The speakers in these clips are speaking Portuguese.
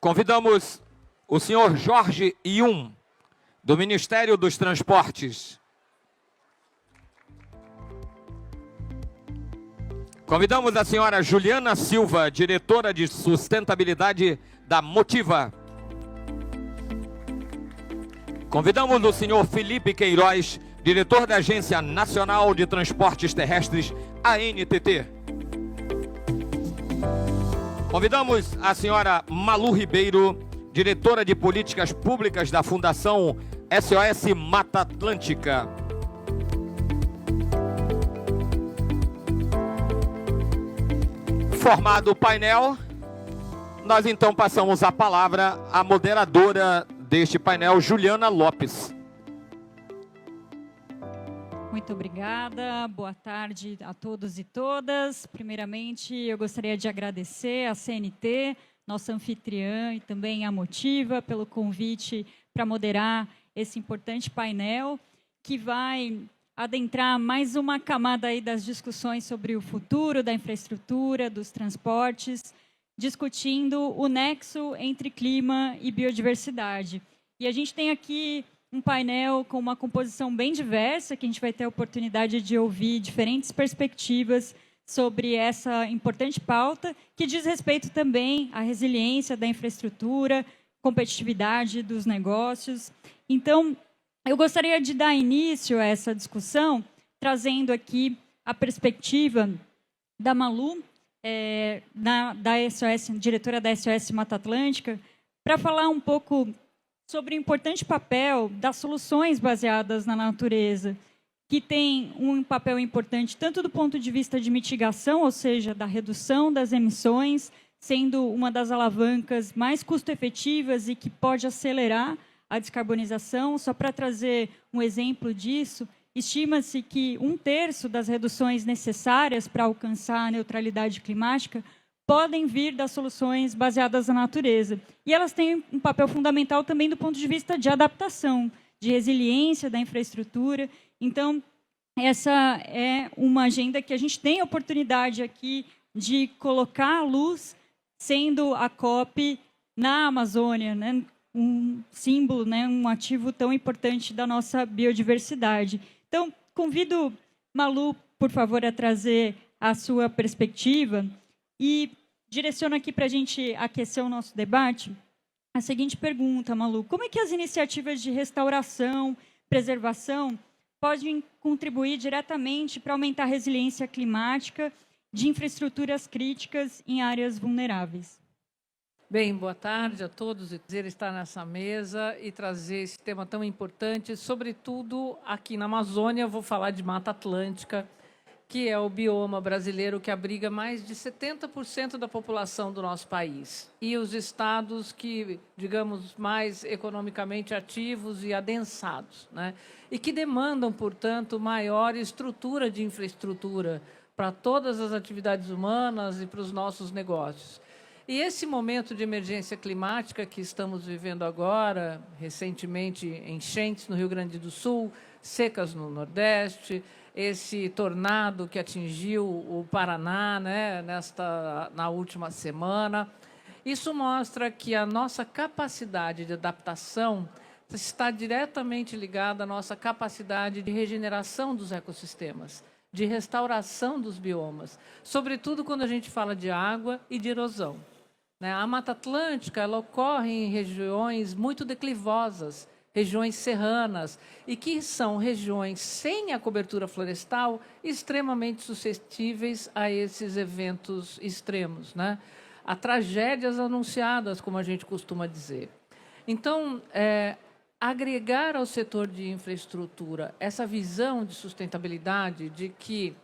Convidamos o senhor Jorge Yun, do Ministério dos Transportes. Convidamos a senhora Juliana Silva, diretora de sustentabilidade da Motiva. Convidamos o senhor Felipe Queiroz, diretor da Agência Nacional de Transportes Terrestres, ANTT. Convidamos a senhora Malu Ribeiro, diretora de Políticas Públicas da Fundação SOS Mata Atlântica. Formado o painel, nós então passamos a palavra à moderadora deste painel, Juliana Lopes. Muito obrigada, boa tarde a todos e todas. Primeiramente, eu gostaria de agradecer à CNT, nossa anfitriã, e também à Motiva, pelo convite para moderar esse importante painel, que vai adentrar mais uma camada aí das discussões sobre o futuro da infraestrutura, dos transportes, discutindo o nexo entre clima e biodiversidade. E a gente tem aqui um painel com uma composição bem diversa, que a gente vai ter a oportunidade de ouvir diferentes perspectivas sobre essa importante pauta, que diz respeito também à resiliência da infraestrutura, competitividade dos negócios. Então, eu gostaria de dar início a essa discussão, trazendo aqui a perspectiva da Malu, da SOS, diretora da SOS Mata Atlântica, para falar um pouco sobre o importante papel das soluções baseadas na natureza, que tem um papel importante tanto do ponto de vista de mitigação, ou seja, da redução das emissões, sendo uma das alavancas mais custo-efetivas e que pode acelerar a descarbonização. Só para trazer um exemplo disso, estima-se que 1/3 das reduções necessárias para alcançar a neutralidade climática podem vir das soluções baseadas na natureza. E elas têm um papel fundamental também do ponto de vista de adaptação, de resiliência da infraestrutura. Então, essa é uma agenda que a gente tem a oportunidade aqui de colocar à luz, sendo a COP na Amazônia, né? Um símbolo, né? Um ativo tão importante da nossa biodiversidade. Então, convido Malu, por favor, a trazer a sua perspectiva. E direciono aqui para a gente aquecer o nosso debate a seguinte pergunta, Malu. Como é que as iniciativas de restauração, preservação, podem contribuir diretamente para aumentar a resiliência climática de infraestruturas críticas em áreas vulneráveis? Bem, boa tarde a todos. É um prazer estar nessa mesa e trazer esse tema tão importante, sobretudo aqui na Amazônia. Eu vou falar de Mata Atlântica, que é o bioma brasileiro que abriga mais de 70% da população do nosso país. E os estados que, digamos, mais economicamente ativos e adensados, né? E que demandam, portanto, maior estrutura de infraestrutura para todas as atividades humanas e para os nossos negócios. E esse momento de emergência climática que estamos vivendo agora, recentemente enchentes no Rio Grande do Sul, secas no Nordeste, esse tornado que atingiu o Paraná, né, na última semana. Isso mostra que a nossa capacidade de adaptação está diretamente ligada à nossa capacidade de regeneração dos ecossistemas, de restauração dos biomas, sobretudo quando a gente fala de água e de erosão. A Mata Atlântica ela ocorre em regiões muito declivosas, regiões serranas, e que são regiões sem a cobertura florestal extremamente suscetíveis a esses eventos extremos, né? A tragédias anunciadas, como a gente costuma dizer. Então, agregar ao setor de infraestrutura essa visão de sustentabilidade, de que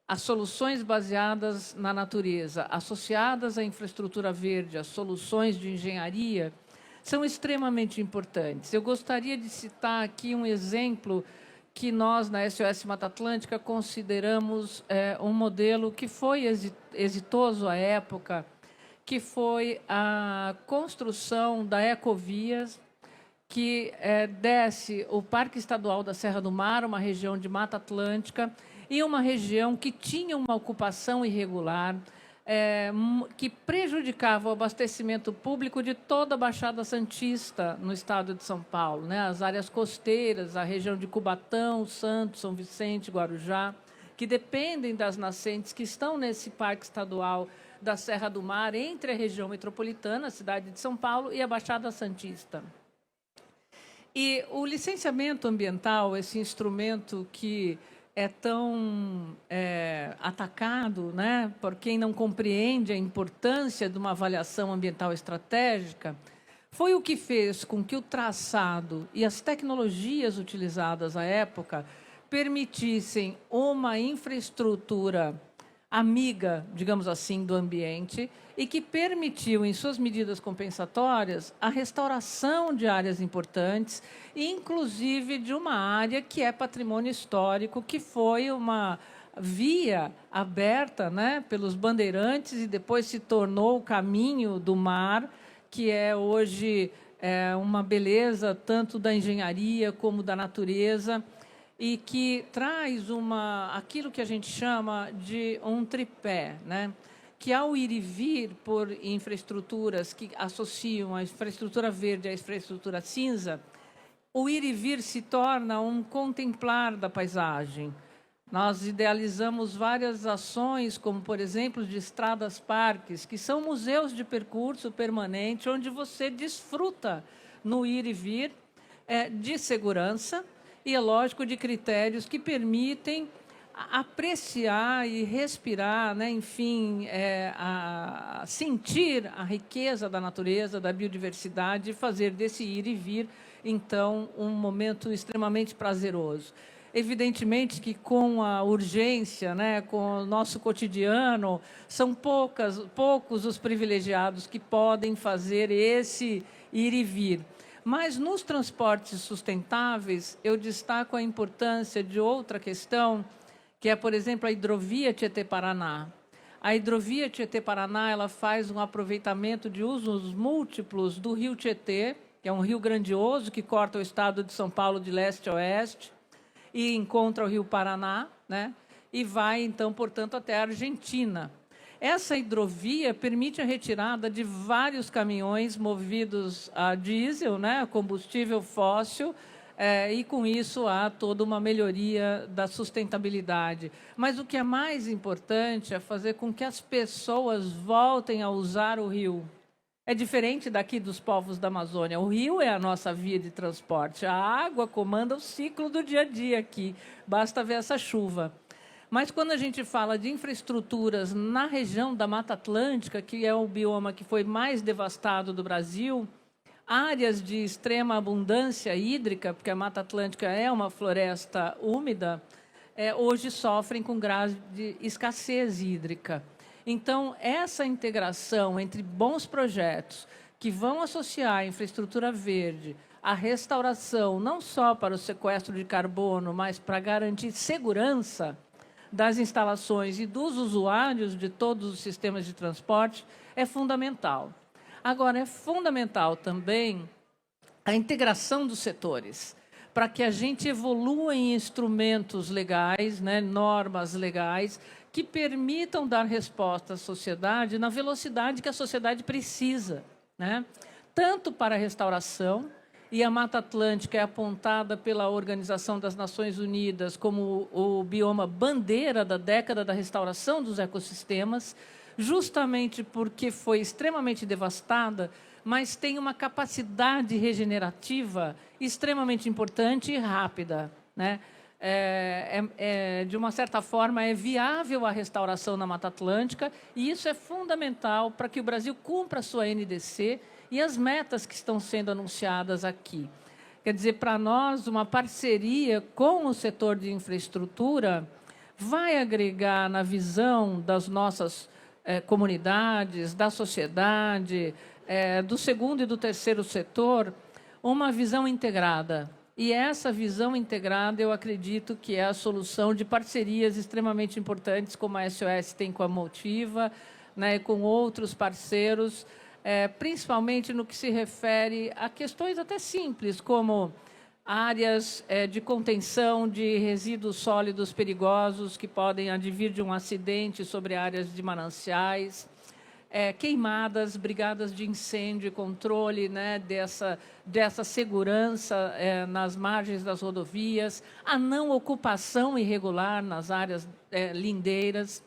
as soluções baseadas na natureza, associadas à infraestrutura verde, as soluções de engenharia, são extremamente importantes. Eu gostaria de citar aqui um exemplo que nós, na SOS Mata Atlântica, consideramos um modelo que foi exitoso à época, que foi a construção da Ecovias, que desce o Parque Estadual da Serra do Mar, uma região de Mata Atlântica, e uma região que tinha uma ocupação irregular, que prejudicava o abastecimento público de toda a Baixada Santista no estado de São Paulo, né? As áreas costeiras, a região de Cubatão, Santos, São Vicente, Guarujá, que dependem das nascentes que estão nesse parque estadual da Serra do Mar, entre a região metropolitana, a cidade de São Paulo, e a Baixada Santista. E o licenciamento ambiental, esse instrumento que é tão atacado, né, por quem não compreende a importância de uma avaliação ambiental estratégica, foi o que fez com que o traçado e as tecnologias utilizadas à época permitissem uma infraestrutura amiga, digamos assim, do ambiente e que permitiu, em suas medidas compensatórias, a restauração de áreas importantes, inclusive de uma área que é patrimônio histórico, que foi uma via aberta, né, pelos bandeirantes e depois se tornou o caminho do mar, que é hoje uma beleza tanto da engenharia como da natureza, e que traz aquilo que a gente chama de um tripé, né? Que ao ir e vir por infraestruturas que associam a infraestrutura verde à infraestrutura cinza, o ir e vir se torna um contemplar da paisagem. Nós idealizamos várias ações, como, por exemplo, de estradas-parques, que são museus de percurso permanente, onde você desfruta no ir e vir de segurança, e, é lógico, de critérios que permitem apreciar e respirar, né, enfim, sentir a riqueza da natureza, da biodiversidade, e fazer desse ir e vir, então, um momento extremamente prazeroso. Evidentemente que, com a urgência, né, com o nosso cotidiano, são poucos os privilegiados que podem fazer esse ir e vir. Mas, nos transportes sustentáveis, eu destaco a importância de outra questão, que é, por exemplo, a hidrovia Tietê-Paraná. A hidrovia Tietê-Paraná, ela faz um aproveitamento de usos múltiplos do rio Tietê, que é um rio grandioso que corta o estado de São Paulo de leste a oeste e encontra o rio Paraná, né? E vai, então, portanto, até a Argentina. Essa hidrovia permite a retirada de vários caminhões movidos a diesel, né, combustível fóssil, e com isso há toda uma melhoria da sustentabilidade. Mas o que é mais importante é fazer com que as pessoas voltem a usar o rio. É diferente daqui dos povos da Amazônia. O rio é a nossa via de transporte. A água comanda o ciclo do dia a dia aqui. Basta ver essa chuva. Mas, quando a gente fala de infraestruturas na região da Mata Atlântica, que é o bioma que foi mais devastado do Brasil, áreas de extrema abundância hídrica, porque a Mata Atlântica é uma floresta úmida, hoje sofrem com grave de escassez hídrica. Então, essa integração entre bons projetos que vão associar a infraestrutura verde, a restauração, não só para o sequestro de carbono, mas para garantir segurança das instalações e dos usuários de todos os sistemas de transporte, é fundamental. Agora, é fundamental também a integração dos setores, para que a gente evolua em instrumentos legais, né, normas legais, que permitam dar resposta à sociedade na velocidade que a sociedade precisa, né? Tanto para a restauração, e a Mata Atlântica é apontada pela Organização das Nações Unidas como o bioma bandeira da década da restauração dos ecossistemas, justamente porque foi extremamente devastada, mas tem uma capacidade regenerativa extremamente importante e rápida, né? De uma certa forma, é viável a restauração na Mata Atlântica, e isso é fundamental para que o Brasil cumpra a sua NDC e as metas que estão sendo anunciadas aqui. Quer dizer, para nós, uma parceria com o setor de infraestrutura vai agregar na visão das nossas comunidades, da sociedade, do segundo e do terceiro setor, uma visão integrada. E essa visão integrada, eu acredito que é a solução de parcerias extremamente importantes, como a SOS tem com a Motiva, né, com outros parceiros, principalmente no que se refere a questões até simples, como áreas de contenção de resíduos sólidos perigosos que podem advir de um acidente sobre áreas de mananciais, queimadas, brigadas de incêndio, controle, né, dessa segurança nas margens das rodovias, a não ocupação irregular nas áreas lindeiras,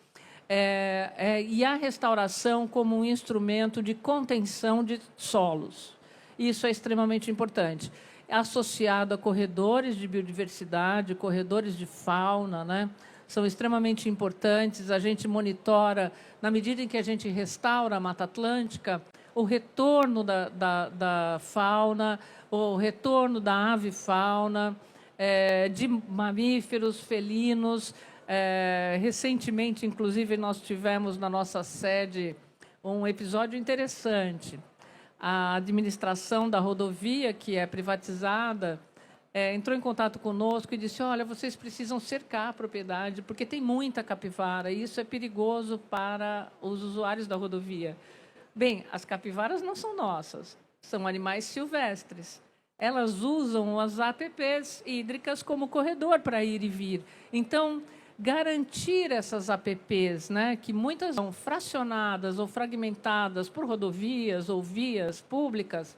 e a restauração como um instrumento de contenção de solos. Isso é extremamente importante. Associado a corredores de biodiversidade, corredores de fauna, né? São extremamente importantes. A gente monitora, na medida em que a gente restaura a Mata Atlântica, o retorno da fauna, o retorno da avifauna, de mamíferos, felinos. Recentemente, inclusive, nós tivemos na nossa sede um episódio interessante. A administração da rodovia, que é privatizada, entrou em contato conosco e disse: olha, vocês precisam cercar a propriedade, porque tem muita capivara, e isso é perigoso para os usuários da rodovia. Bem, as capivaras não são nossas, são animais silvestres. Elas usam as APPs hídricas como corredor para ir e vir. Então, garantir essas APPs, né, que muitas são fracionadas ou fragmentadas por rodovias ou vias públicas,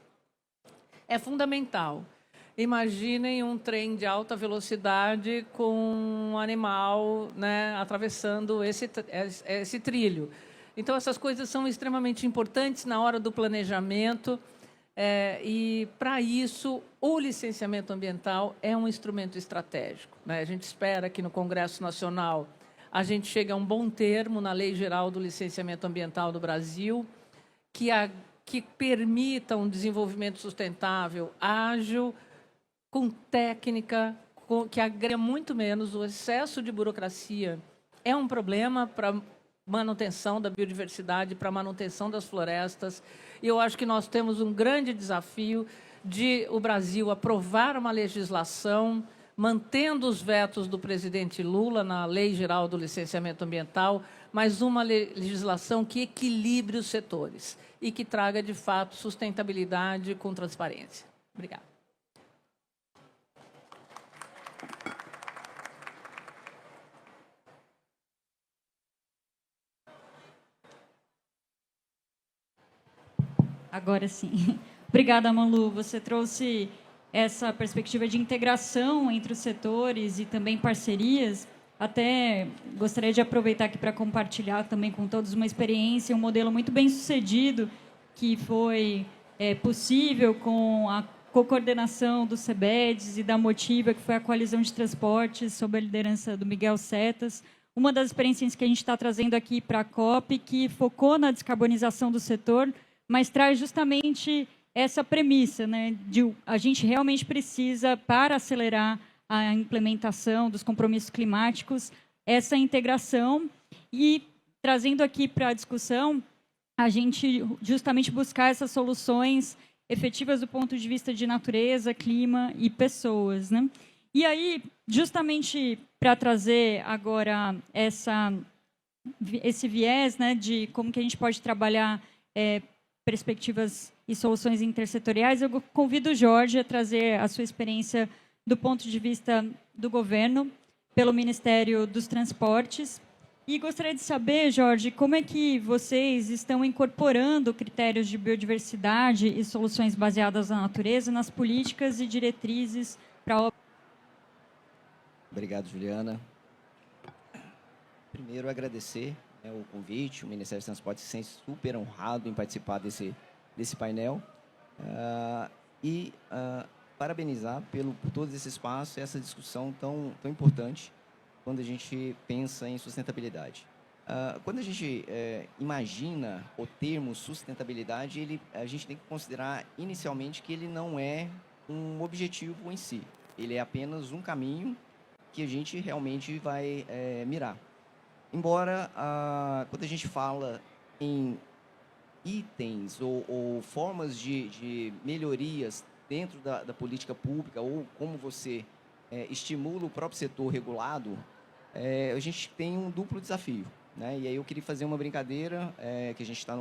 é fundamental. Imaginem um trem de alta velocidade com um animal, né, atravessando esse trilho. Então, essas coisas são extremamente importantes na hora do planejamento, e, para isso, o licenciamento ambiental é um instrumento estratégico, né? A gente espera que no Congresso Nacional a gente chegue a um bom termo na Lei Geral do Licenciamento Ambiental do Brasil, que permita um desenvolvimento sustentável, ágil, com técnica, que agrega muito menos. O excesso de burocracia é um problema para manutenção da biodiversidade, para manutenção das florestas. E eu acho que nós temos um grande desafio de o Brasil aprovar uma legislação, mantendo os vetos do presidente Lula na Lei Geral do Licenciamento Ambiental, mas uma legislação que equilibre os setores e que traga, de fato, sustentabilidade com transparência. Obrigada. Agora sim. Obrigada, Malu. Você trouxe essa perspectiva de integração entre os setores e também parcerias. Até gostaria de aproveitar aqui para compartilhar também com todos uma experiência, um modelo muito bem sucedido que foi possível com a co-coordenação do CEBEDES e da Motiva, que foi a Coalizão de Transportes, sob a liderança do Miguel Setas. Uma das experiências que a gente está trazendo aqui para a COP, que focou na descarbonização do setor, mas traz justamente essa premissa, né, de a gente realmente precisa, para acelerar a implementação dos compromissos climáticos, essa integração, e trazendo aqui para a discussão, a gente justamente buscar essas soluções efetivas do ponto de vista de natureza, clima e pessoas, né? E aí, justamente para trazer agora esse viés, né, de como que a gente pode trabalhar perspectivas e soluções intersetoriais, eu convido o Jorge a trazer a sua experiência do ponto de vista do governo, pelo Ministério dos Transportes. E gostaria de saber, Jorge, como é que vocês estão incorporando critérios de biodiversidade e soluções baseadas na natureza nas políticas e diretrizes para a obra. Obrigado, Juliana. Primeiro, agradecer o convite. O Ministério dos Transportes se sente super honrado em participar desse painel e parabenizar por todo esse espaço e essa discussão tão importante quando a gente pensa em sustentabilidade. Quando a gente imagina o termo sustentabilidade, a gente tem que considerar inicialmente que ele não é um objetivo em si. Ele é apenas um caminho que a gente realmente vai mirar. Embora, quando a gente fala em itens ou formas de melhorias dentro da política pública, ou como você estimula o próprio setor regulado, a gente tem um duplo desafio, né? E aí eu queria fazer uma brincadeira, que a gente está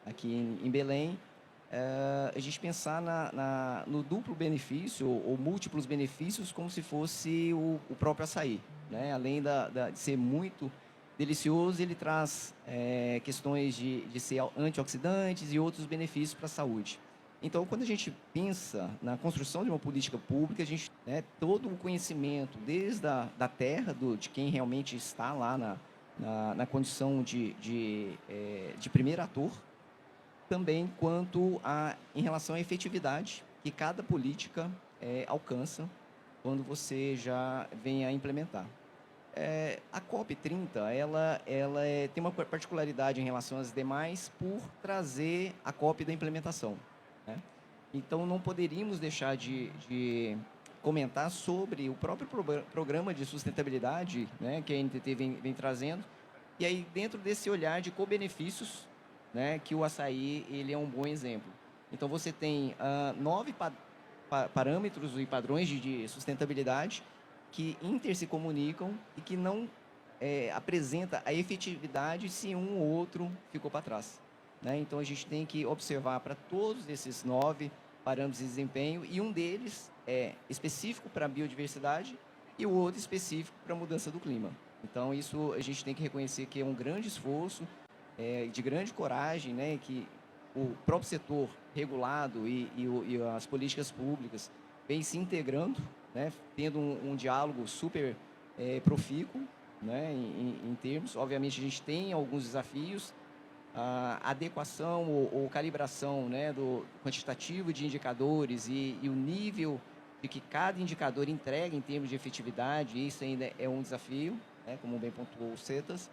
aqui em Belém, a gente pensar no duplo benefício ou múltiplos benefícios como se fosse o próprio açaí, né? Além de ser muito delicioso, ele traz questões de ser antioxidantes e outros benefícios para a saúde. Então, quando a gente pensa na construção de uma política pública, a gente, todo o conhecimento, desde da terra, de quem realmente está lá na condição de primeiro ator, também quanto em relação à efetividade que cada política alcança quando você já vem a implementar. A COP30, ela tem uma particularidade em relação às demais por trazer a COP da implementação, né? Então, não poderíamos deixar de comentar sobre o próprio programa de sustentabilidade, né, que a NTT vem trazendo, e aí dentro desse olhar de co-benefícios, né, que o açaí ele é um bom exemplo. Então, você tem 9 parâmetros e padrões de sustentabilidade que se comunicam e que não apresenta a efetividade se um ou outro ficou para trás, né? Então, a gente tem que observar para todos esses 9 parâmetros de desempenho, e um deles é específico para a biodiversidade e o outro específico para a mudança do clima. Então, isso a gente tem que reconhecer que é um grande esforço, de grande coragem, né, que o próprio setor regulado e as políticas públicas vêm se integrando, né, tendo um diálogo super profícuo, né, em termos. Obviamente, a gente tem alguns desafios, a adequação ou calibração, né, do quantitativo de indicadores e o nível de que cada indicador entrega em termos de efetividade, isso ainda é um desafio, né, como bem pontuou o Cetas,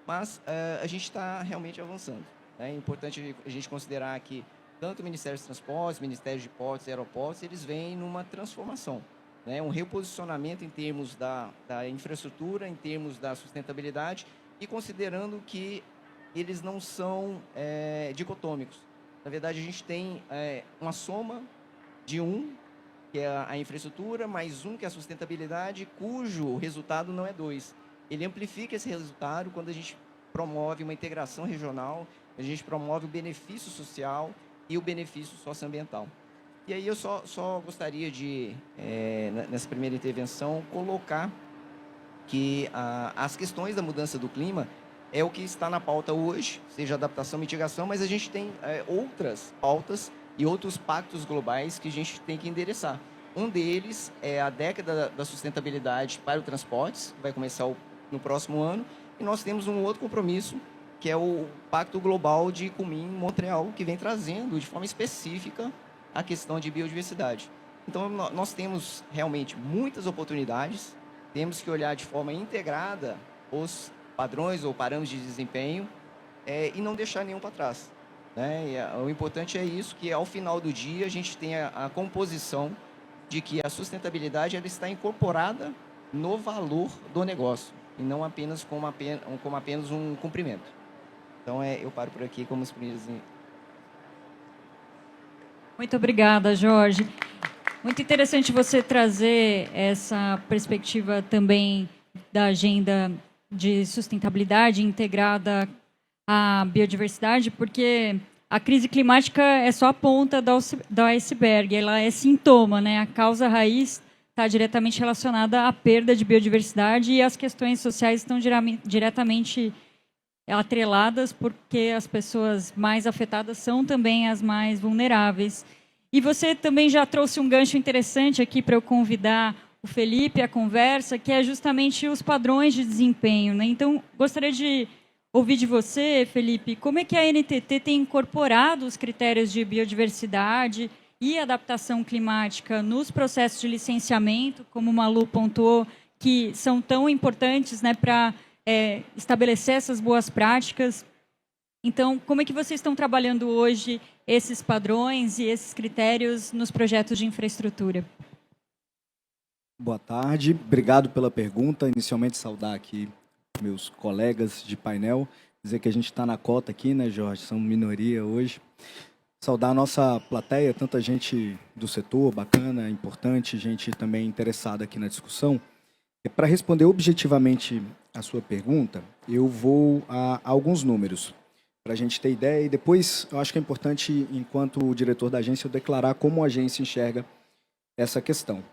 mas a gente está realmente avançando, né? É importante a gente considerar que tanto o Ministério dos Transportes, o Ministério de Portos e Aeroportos, eles vêm numa transformação, né? Um reposicionamento em termos da infraestrutura, em termos da sustentabilidade, e considerando que eles não são dicotômicos. Na verdade, a gente tem uma soma de que é a infraestrutura, mais que é a sustentabilidade, cujo resultado não é 2. Ele amplifica esse resultado quando a gente promove uma integração regional, a gente promove o benefício social e o benefício socioambiental. E aí eu só gostaria de, nessa primeira intervenção, colocar que as questões da mudança do clima é o que está na pauta hoje, seja adaptação e mitigação, mas a gente tem outras pautas e outros pactos globais que a gente tem que endereçar. Um deles é a década da sustentabilidade para o transportes, que vai começar no próximo ano, e nós temos um outro compromisso, que é o Pacto Global de Kunming-Montreal, que vem trazendo de forma específica a questão de biodiversidade. Então, nós temos realmente muitas oportunidades, temos que olhar de forma integrada os padrões ou parâmetros de desempenho e não deixar nenhum para trás, né? O importante é isso, que ao final do dia a gente tenha a composição de que a sustentabilidade ela está incorporada no valor do negócio e não apenas como apenas um cumprimento. Então, eu paro por aqui como os primeiros. Muito obrigada, Jorge. Muito interessante você trazer essa perspectiva também da agenda de sustentabilidade integrada à biodiversidade, porque a crise climática é só a ponta do iceberg, ela é sintoma, né? A causa raiz está diretamente relacionada à perda de biodiversidade e as questões sociais estão diretamente atreladas, porque as pessoas mais afetadas são também as mais vulneráveis. E você também já trouxe um gancho interessante aqui para eu convidar o Felipe à conversa, que é justamente os padrões de desempenho, né? Então, gostaria de ouvir de você, Felipe, como é que a NTT tem incorporado os critérios de biodiversidade e adaptação climática nos processos de licenciamento, como o Malu pontuou, que são tão importantes, né, para estabelecer essas boas práticas. Então, como é que vocês estão trabalhando hoje esses padrões e esses critérios nos projetos de infraestrutura? Boa tarde, obrigado pela pergunta. Inicialmente, saudar aqui meus colegas de painel, dizer que a gente está na cota aqui, né, Jorge? São minoria hoje. Saudar a nossa plateia, tanta gente do setor, bacana, importante, gente também interessada aqui na discussão. Para responder objetivamente a sua pergunta, eu vou a alguns números. para a gente ter ideia. E depois, eu acho que é importante, enquanto diretor da agência, eu declarar como a agência enxerga essa questão.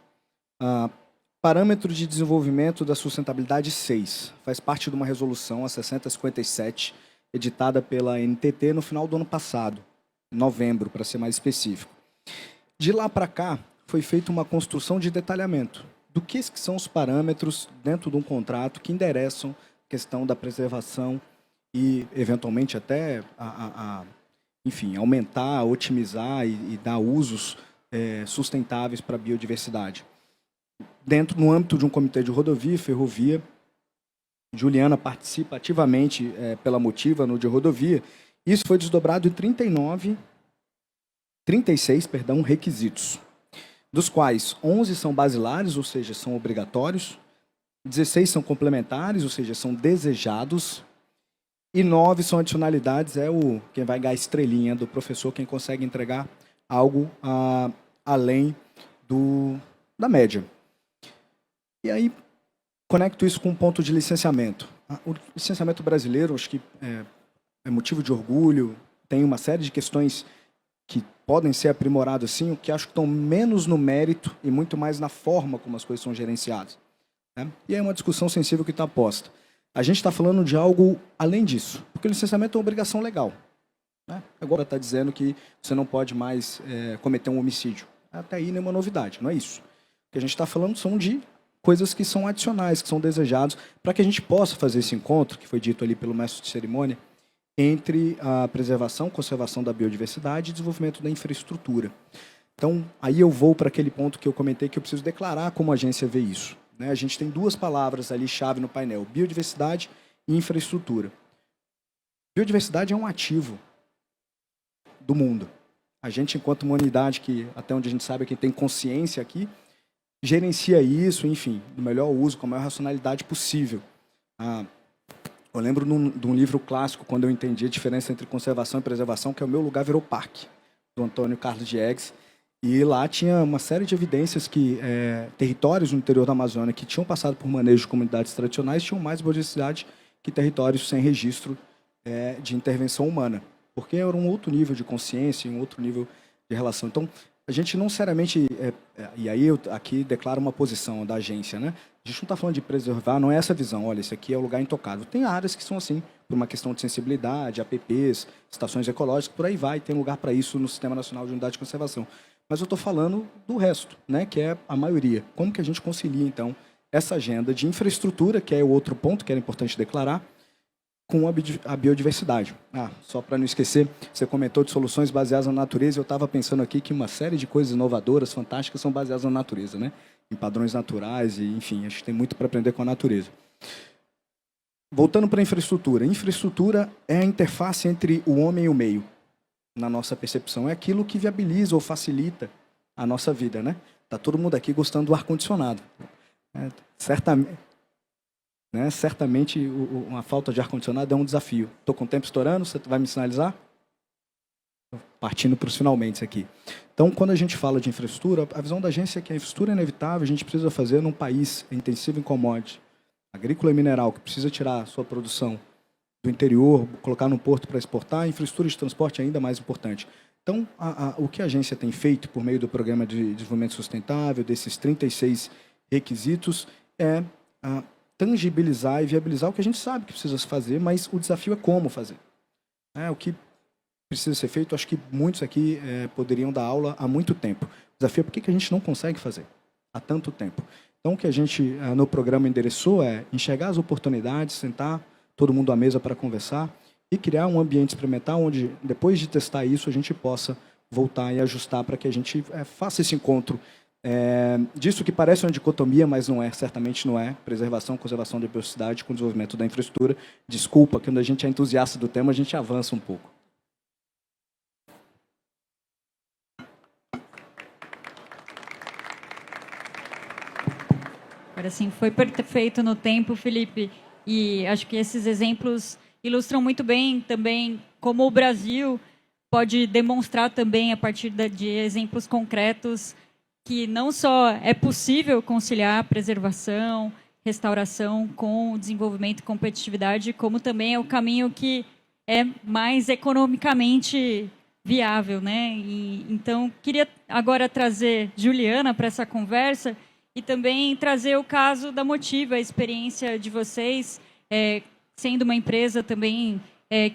Parâmetro de desenvolvimento da sustentabilidade 6. Faz parte de uma resolução, a 6057, editada pela NTT no final do ano passado, em novembro, para ser mais específico. De lá para cá, foi feita uma construção de detalhamento do que são os parâmetros dentro de um contrato que endereçam a questão da preservação e, eventualmente, até, enfim, aumentar, otimizar e dar usos sustentáveis para a biodiversidade. No âmbito de um comitê de rodovia e ferrovia, Juliana participa ativamente pela Motiva no de rodovia. Isso foi desdobrado em 36 requisitos, dos quais 11 são basilares, ou seja, são obrigatórios, 16 são complementares, ou seja, são desejados, e 9 são adicionalidades, quem vai ganhar a estrelinha do professor, quem consegue entregar algo além da média. E aí, conecto isso com um ponto de licenciamento. O licenciamento brasileiro, acho que é motivo de orgulho, tem uma série de questões que podem ser aprimoradas, sim, o que acho que estão menos no mérito e muito mais na forma como as coisas são gerenciadas. Né? E é uma discussão sensível que está posta. A gente está falando de algo além disso, porque o licenciamento é uma obrigação legal. Né? Agora está dizendo que você não pode mais cometer um homicídio. Até aí nenhuma novidade, não é isso. O que a gente está falando são de coisas que são adicionais, que são desejados, para que a gente possa fazer esse encontro, que foi dito ali pelo mestre de cerimônia, entre a preservação, conservação da biodiversidade e desenvolvimento da infraestrutura. Então, aí eu vou para aquele ponto que eu comentei, que eu preciso declarar como a agência vê isso. Né? A gente tem duas palavras ali, chave no painel, biodiversidade e infraestrutura. Biodiversidade é um ativo do mundo. A gente, enquanto uma unidade que, até onde a gente sabe, quem tem consciência aqui, gerencia isso, enfim, do melhor uso, com a maior racionalidade possível. Eu lembro de um livro clássico, quando eu entendi a diferença entre conservação e preservação, que é O Meu Lugar Virou Parque, do Antônio Carlos Diegues. E lá tinha uma série de evidências que territórios no interior da Amazônia que tinham passado por manejo de comunidades tradicionais tinham mais biodiversidade que territórios sem registro de intervenção humana, porque era um outro nível de consciência, um outro nível de relação. Então, a gente não seriamente, e aí eu aqui declaro uma posição da agência, né? A gente não está falando de preservar, não é essa visão, olha, isso aqui é o lugar intocável. Tem áreas que são assim, por uma questão de sensibilidade, APPs, estações ecológicas, por aí vai, tem lugar para isso no Sistema Nacional de Unidade de Conservação. Mas eu estou falando do resto, né, que é a maioria. Como que a gente concilia, então, essa agenda de infraestrutura, que é o outro ponto que era importante declarar, com a biodiversidade. Só para não esquecer, você comentou de soluções baseadas na natureza, eu estava pensando aqui que uma série de coisas inovadoras, fantásticas, são baseadas na natureza, né? Em padrões naturais, e enfim, acho que tem muito para aprender com a natureza. Voltando para a infraestrutura. Infraestrutura é a interface entre o homem e o meio, na nossa percepção. É aquilo que viabiliza ou facilita a nossa vida, né? Está todo mundo aqui gostando do ar-condicionado. Certamente... Certamente, uma falta de ar-condicionado é um desafio. Estou com o tempo estourando, você vai me sinalizar? Partindo para os finalmente aqui. Então, quando a gente fala de infraestrutura, a visão da agência é que a infraestrutura é inevitável, a gente precisa fazer num país intensivo em commodity, agrícola e mineral, que precisa tirar sua produção do interior, colocar no porto para exportar, a infraestrutura de transporte é ainda mais importante. Então, o que a agência tem feito por meio do Programa de Desenvolvimento Sustentável, desses 36 requisitos, é tangibilizar e viabilizar o que a gente sabe que precisa se fazer, mas o desafio é como fazer. O que precisa ser feito, acho que muitos aqui poderiam dar aula há muito tempo. O desafio é por que a gente não consegue fazer há tanto tempo. Então, o que a gente, no programa, endereçou é enxergar as oportunidades, sentar todo mundo à mesa para conversar e criar um ambiente experimental onde, depois de testar isso, a gente possa voltar e ajustar para que a gente faça esse encontro disso que parece uma dicotomia, mas não é, certamente não é. Preservação, conservação da biodiversidade com desenvolvimento da infraestrutura. Desculpa, quando a gente é entusiasta do tema, a gente avança um pouco. Agora sim, foi perfeito no tempo, Felipe. E acho que esses exemplos ilustram muito bem também como o Brasil pode demonstrar também, a partir de exemplos concretos, que não só é possível conciliar preservação, restauração com desenvolvimento e competitividade, como também é o caminho que é mais economicamente viável, né? E, então, queria agora trazer Juliana para essa conversa e também trazer o caso da Motiva, a experiência de vocês, sendo uma empresa também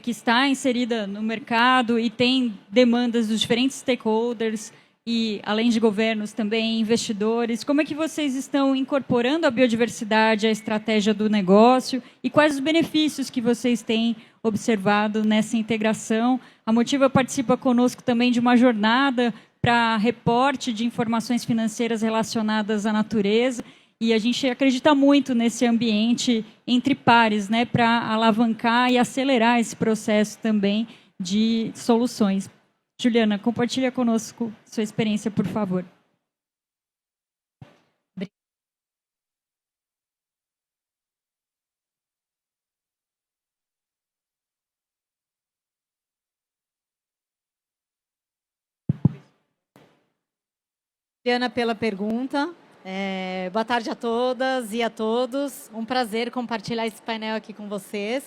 que está inserida no mercado e tem demandas dos diferentes stakeholders, e além de governos também, investidores. Como é que vocês estão incorporando a biodiversidade à estratégia do negócio e quais os benefícios que vocês têm observado nessa integração? A Motiva participa conosco também de uma jornada para reporte de informações financeiras relacionadas à natureza e a gente acredita muito nesse ambiente entre pares, né, para alavancar e acelerar esse processo também de soluções. Juliana, compartilha conosco sua experiência, por favor. Juliana, pela pergunta. Boa tarde a todas e a todos. Um prazer compartilhar esse painel aqui com vocês.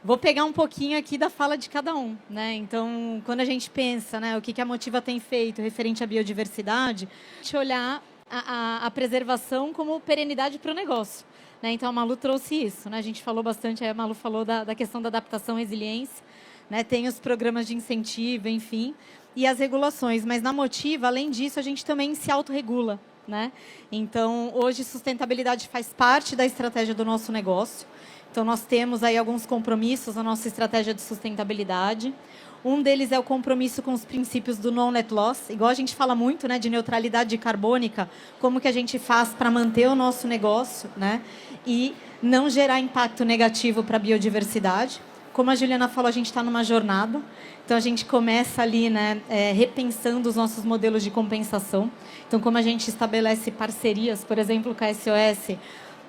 Vou pegar um pouquinho aqui da fala de cada um, né? Então, quando a gente pensa, né, o que a Motiva tem feito referente à biodiversidade, a gente olhar a preservação como perenidade para o negócio, né? Então, a Malu trouxe isso, né? A gente falou bastante, a Malu falou da questão da adaptação e resiliência, né? Tem os programas de incentivo, enfim, e as regulações. Mas na Motiva, além disso, a gente também se autorregula, né? Então, hoje, sustentabilidade faz parte da estratégia do nosso negócio. Então, nós temos aí alguns compromissos na nossa estratégia de sustentabilidade. Um deles é o compromisso com os princípios do non-net loss. Igual a gente fala muito, né, de neutralidade carbônica, como que a gente faz para manter o nosso negócio, né, e não gerar impacto negativo para a biodiversidade. Como a Juliana falou, a gente está numa jornada. Então, a gente começa ali, né, repensando os nossos modelos de compensação. Então, como a gente estabelece parcerias, por exemplo, com a SOS,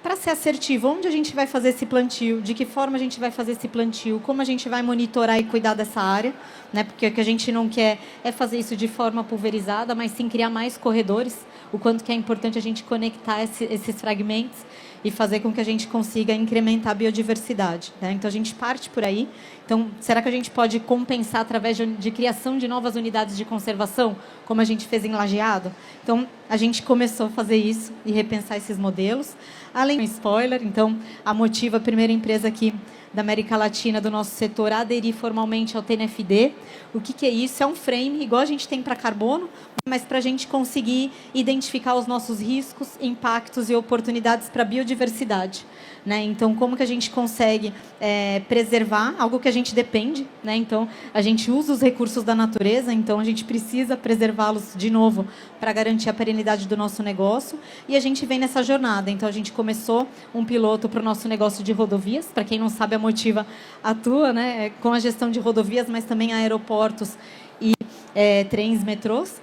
para ser assertivo, onde a gente vai fazer esse plantio, de que forma a gente vai fazer esse plantio, como a gente vai monitorar e cuidar dessa área, né? Porque o que a gente não quer é fazer isso de forma pulverizada, mas sim criar mais corredores, o quanto que é importante a gente conectar esses fragmentos e fazer com que a gente consiga incrementar a biodiversidade, né? Então, a gente parte por aí. Então, será que a gente pode compensar através de criação de novas unidades de conservação, como a gente fez em Lajeado? Então, a gente começou a fazer isso e repensar esses modelos. Além do spoiler, então, a Motiva, a primeira empresa aqui da América Latina do nosso setor, a aderir formalmente ao TNFD. O que é isso? É um frame, igual a gente tem para carbono, mas para a gente conseguir identificar os nossos riscos, impactos e oportunidades para a biodiversidade, né? Então, como que a gente consegue preservar algo que a gente depende, né? Então, a gente usa os recursos da natureza, então a gente precisa preservá-los de novo para garantir a perenidade do nosso negócio, e a gente vem nessa jornada. Então, a gente começou um piloto para o nosso negócio de rodovias. Para quem não sabe, a Motiva atua, né, com a gestão de rodovias, mas também aeroportos e trens, metrôs.